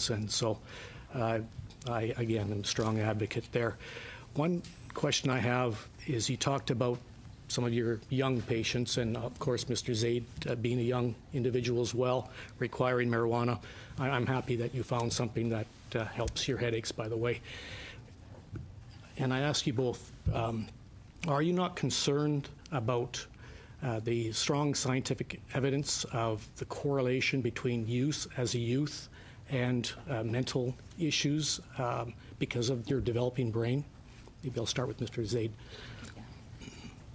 And so I, again, am a strong advocate there. One question I have is you talked about some of your young patients, and of course, Mr. Zaid being a young individual as well, requiring marijuana. I'm happy that you found something that helps your headaches, by the way. And I ask you both, are you not concerned about the strong scientific evidence of the correlation between use as a youth and mental issues because of your developing brain? Maybe I'll start with Mr. Zaid.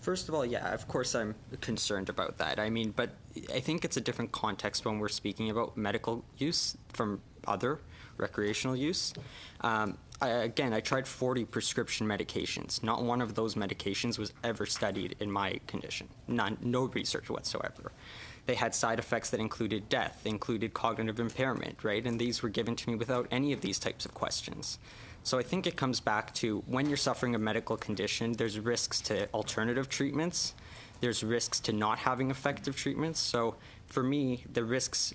First of all, yeah, of course I'm concerned about that. I mean, but I think it's a different context when we're speaking about medical use from other recreational use. I tried 40 prescription medications. Not one of those medications was ever studied in my condition. No research whatsoever. They had side effects that included death, included cognitive impairment, right? And these were given to me without any of these types of questions. So I think it comes back to when you're suffering a medical condition, there's risks to alternative treatments. There's risks to not having effective treatments. So for me, the risks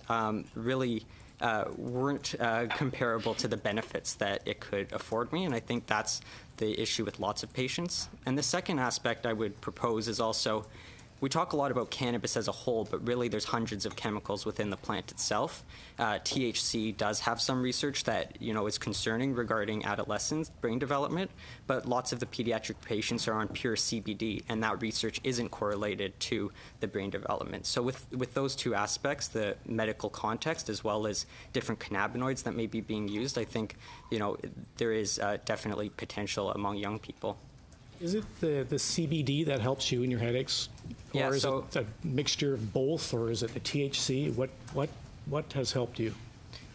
really weren't comparable to the benefits that it could afford me. And I think that's the issue with lots of patients. And the second aspect I would propose is also, we talk a lot about cannabis as a whole, but really there's hundreds of chemicals within the plant itself. THC does have some research that, is concerning regarding adolescents' brain development, but lots of the pediatric patients are on pure CBD, and that research isn't correlated to the brain development. So with those two aspects, the medical context as well as different cannabinoids that may be being used, I think, there is definitely potential among young people. Is it the CBD that helps you in your headaches? Or is it a mixture of both, or is it the THC? What has helped you?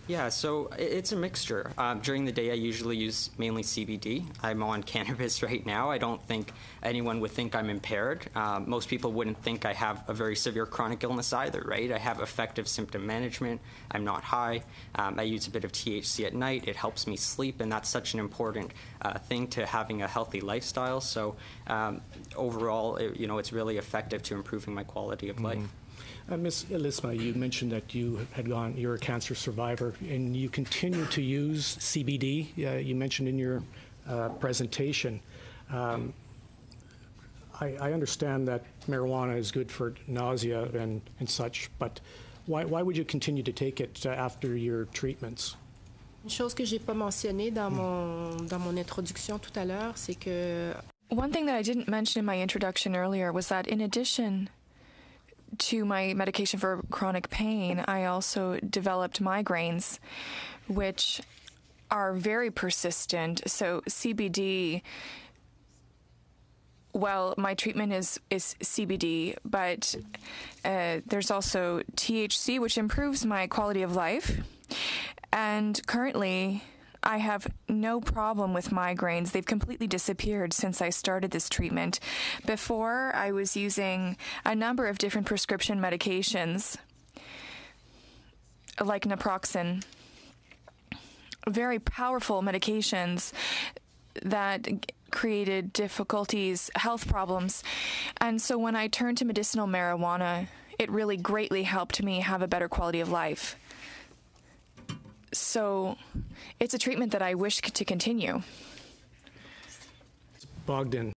Yeah, so it's a mixture. During the day, I usually use mainly CBD. I'm on cannabis right now. I don't think anyone would think I'm impaired. Most people wouldn't think I have a very severe chronic illness either, right? I have effective symptom management. I'm not high. I use a bit of THC at night. It helps me sleep, and that's such an important thing to having a healthy lifestyle. So overall, it's really effective to improving my quality of life. Ms. Elisma, you mentioned that you're a cancer survivor, and you continue to use CBD. You mentioned in your presentation. I understand that marijuana is good for nausea and such, but why would you continue to take it after your treatments? Une chose que j'ai pas mentionnée dans mon introduction tout à l'heure, c'est que one thing that I didn't mention in my introduction earlier was that in addition to my medication for chronic pain, I also developed migraines, which are very persistent. So CBD, well, my treatment is CBD, but there's also THC, which improves my quality of life. And currently, I have no problem with migraines. They've completely disappeared since I started this treatment. Before, I was using a number of different prescription medications, like naproxen, very powerful medications that created difficulties, health problems. And so when I turned to medicinal marijuana, it really greatly helped me have a better quality of life. So it's a treatment that I wish to continue. Bogdan.